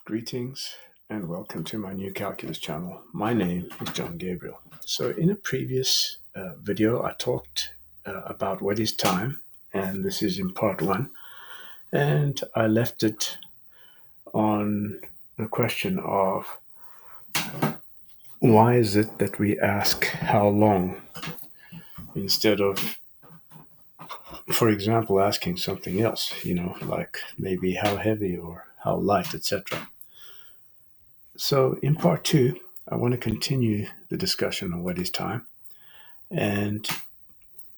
Greetings and welcome to my new calculus channel. My name is John Gabriel. So in a previous video, I talked about what is time, and this is in part one, and I left it on the question of why is it that we ask how long instead of, for example, asking something else, like maybe how heavy or how light, etc. So in part two, I want to continue the discussion on what is time and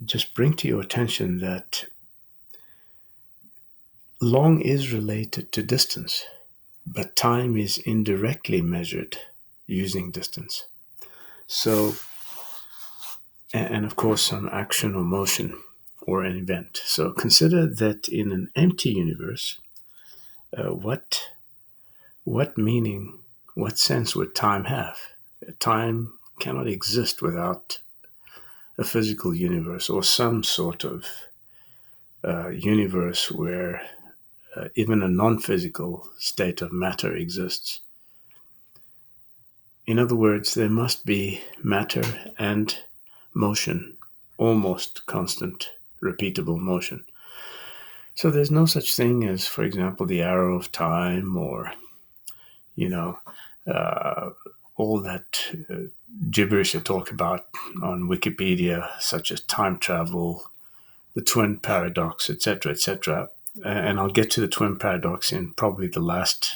just bring to your attention that long is related to distance, but time is indirectly measured using distance. So, and of course, some action or motion or an event. So consider that in an empty universe, what meaning, what sense would time have? Time cannot exist without a physical universe or some sort of universe where even a non-physical state of matter exists. In other words, there must be matter and motion, almost constant, repeatable motion. So there's no such thing as, for example, the arrow of time or, you know, uh, all that gibberish they talk about on Wikipedia, such as time travel, the twin paradox, etc., etc. And I'll get to the twin paradox in probably the last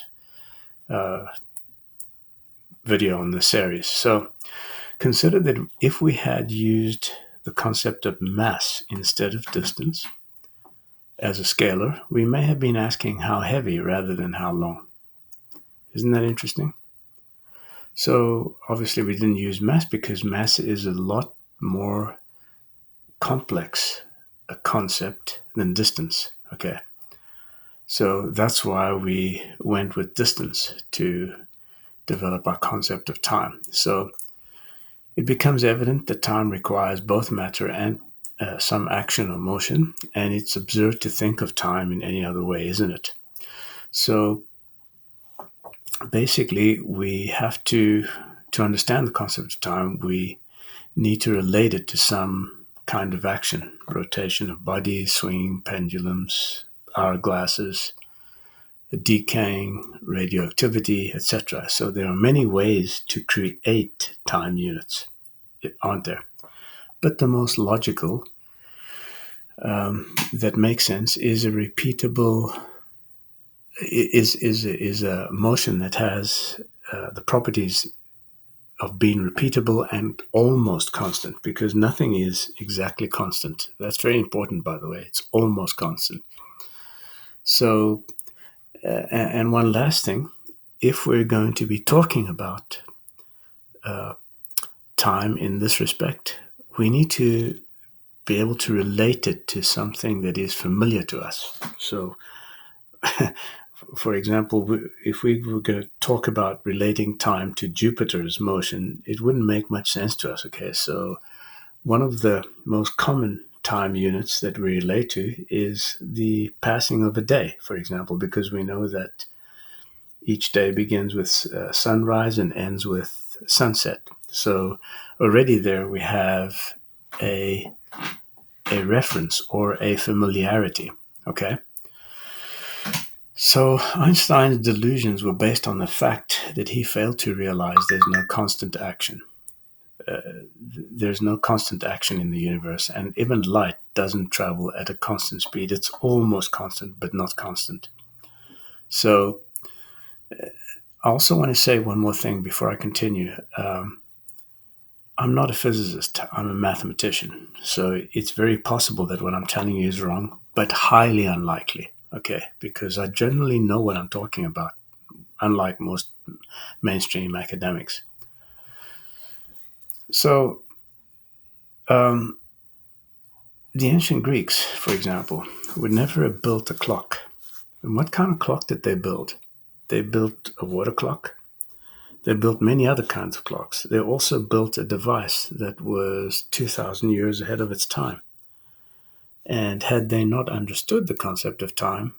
video on the series. So consider that if we had used the concept of mass instead of distance as a scalar, we may have been asking how heavy rather than how long. Isn't that interesting? So obviously we didn't use mass because mass is a lot more complex a concept than distance. Okay. So that's why we went with distance to develop our concept of time. So it becomes evident that time requires both matter and some action or motion, and it's absurd to think of time in any other way, isn't it? So basically, we have to understand the concept of time, we need to relate it to some kind of action, rotation of bodies, swinging pendulums, hourglasses, decaying, radioactivity, etc. So there are many ways to create time units, aren't there? But the most logical that makes sense is a repeatable is a motion that has the properties of being repeatable and almost constant, because nothing is exactly constant. That's very important, by the way. It's almost constant. So, and one last thing, if we're going to be talking about time in this respect, we need to be able to relate it to something that is familiar to us. So, for example, if we were going to talk about relating time to Jupiter's motion, it wouldn't make much sense to us. Okay, so one of the most common time units that we relate to is the passing of a day, for example, because we know that each day begins with sunrise and ends with sunset. So already there we have a reference or a familiarity. Okay. So Einstein's delusions were based on the fact that he failed to realize there's no constant action. There's no constant action in the universe, and even light doesn't travel at a constant speed. It's almost constant, but not constant. So I also want to say one more thing before I continue. I'm not a physicist. I'm a mathematician. So it's very possible that what I'm telling you is wrong, but highly unlikely. Okay, because I generally know what I'm talking about, unlike most mainstream academics. So, the ancient Greeks, for example, would never have built a clock. And what kind of clock did they build? They built a water clock. They built many other kinds of clocks. They also built a device that was 2,000 years ahead of its time. And had they not understood the concept of time,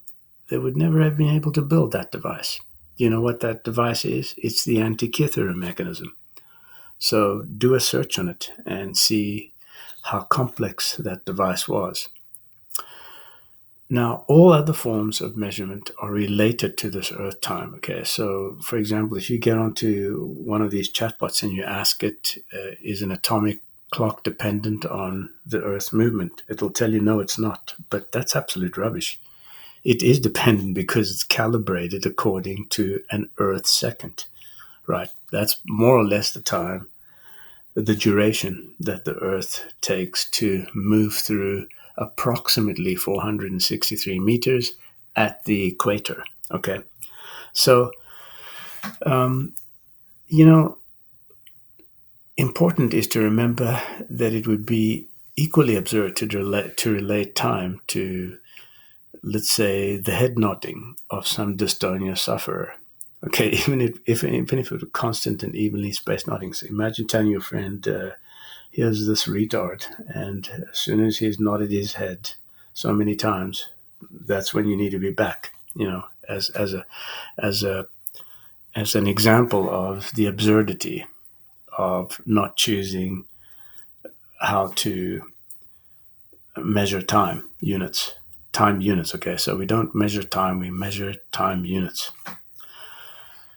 they would never have been able to build that device. You know what that device is? It's the Antikythera mechanism. So do a search on it and see how complex that device was. Now, all other forms of measurement are related to this Earth time. Okay, so for example, if you get onto one of these chatbots and you ask it, is an atomic clock dependent on the Earth's movement? It'll tell you no, it's not. But that's absolute rubbish. It is dependent because it's calibrated according to an Earth second, right? That's more or less the time, the duration that the Earth takes to move through approximately 463 meters at the equator. Okay, so um, you know, important is to remember that it would be equally absurd to relate time to, let's say, the head nodding of some dystonia sufferer. Okay, even if it was constant and evenly spaced nodding. So imagine telling your friend, here's this retard, and as soon as he's nodded his head so many times, that's when you need to be back. You know, as a as an example of the absurdity of not choosing how to measure time units. Okay, so we don't measure time, we measure time units.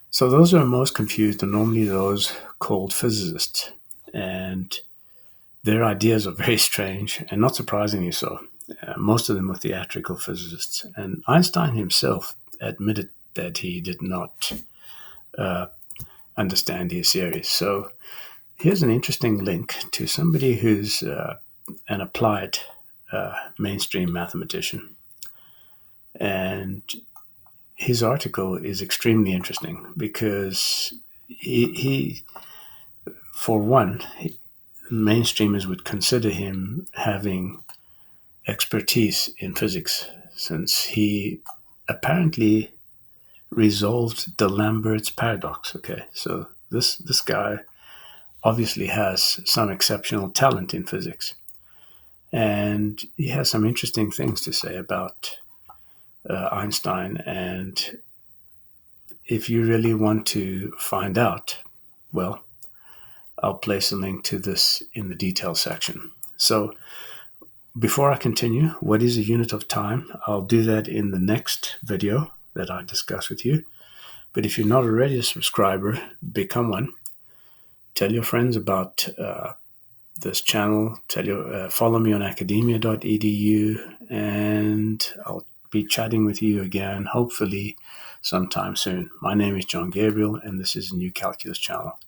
So those who are most confused are normally those called physicists, and their ideas are very strange, and not surprisingly so. Most of them were theatrical physicists, and Einstein himself admitted that he did not uh, understand his theories. So here's an interesting link to somebody who's an applied mainstream mathematician, and his article is extremely interesting because he for one, mainstreamers would consider him having expertise in physics since he apparently resolved D'Alembert's paradox. Okay, so this guy obviously has some exceptional talent in physics, and he has some interesting things to say about Einstein. And if you really want to find out, well, I'll place a link to this in the details section. So before I continue, what is a unit of time? I'll do that in the next video that I discuss with you. But if you're not already a subscriber, become one. Tell your friends about this channel. Follow me on academia.edu, and I'll be chatting with you again, hopefully sometime soon. My name is John Gabriel, and this is a New Calculus channel.